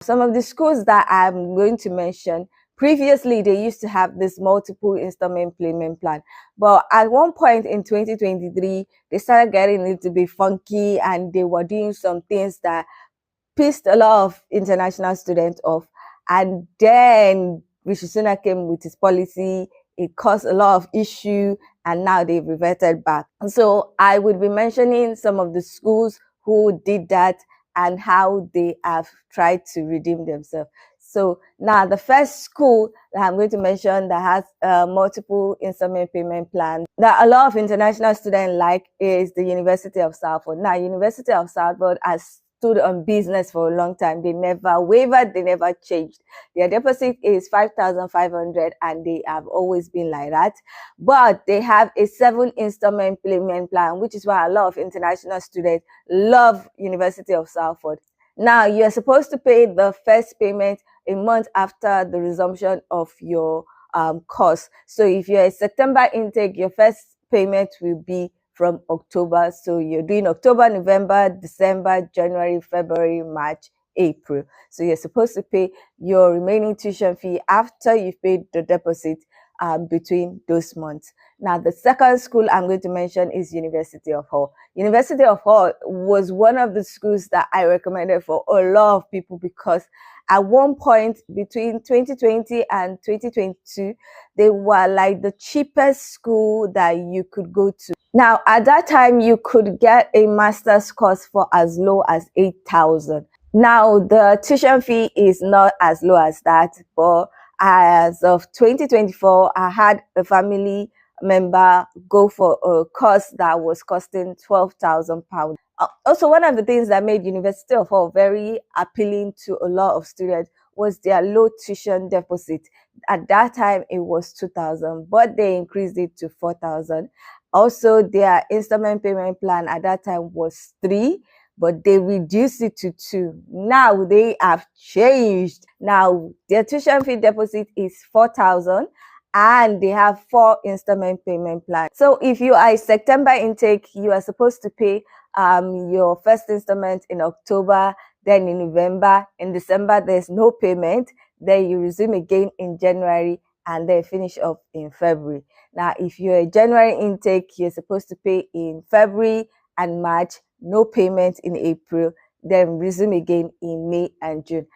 Some of the schools that I'm going to mention, previously they used to have this multiple installment payment plan, but at one point in 2023 they started getting it to be funky, and they were doing some things that pissed a lot of international students off. And then Rishi Sunak came with his policy. It caused a lot of issue, and now they've reverted back. So I would be mentioning some of the schools who did that and how they have tried to redeem themselves. So now the first school that I'm going to mention that has multiple installment payment plans that a lot of international students like is the University of Salford. Now, University of Salford has stood on business for a long time. They never wavered, they never changed. Their deposit is 5,500 and they have always been like that. But they have a 7 installment payment plan, which is why a lot of international students love University of Salford. Now, you're supposed to pay the first payment a month after the resumption of your course. So if you're a September intake, your first payment will be from October. So you're doing October, November, December, January, February, March, April. So you're supposed to pay your remaining tuition fee after you've paid the deposit between those months. Now, the second school I'm going to mention is University of Hull. University of Hull was one of the schools that I recommended for a lot of people because at one point between 2020 and 2022, they were like the cheapest school that you could go to. Now, at that time, you could get a master's course for as low as 8,000. Now, the tuition fee is not as low as that, but as of 2024, I had a family member go for a course that was costing £12,000. Also, one of the things that made University of Hull very appealing to a lot of students was their low tuition deposit. At that time, it was 2,000, but they increased it to 4,000. Also, their installment payment plan at that time was 3, but they reduced it to 2. Now they have changed. Now their tuition fee deposit is 4,000 and they have 4 installment payment plans. So if you are a September intake, you are supposed to pay your first installment in October, then in November. In December, there's no payment. Then you resume again in January and then finish up in February. Now, if you're a January intake, you're supposed to pay in February and March, no payment in April, then resume again in May and June.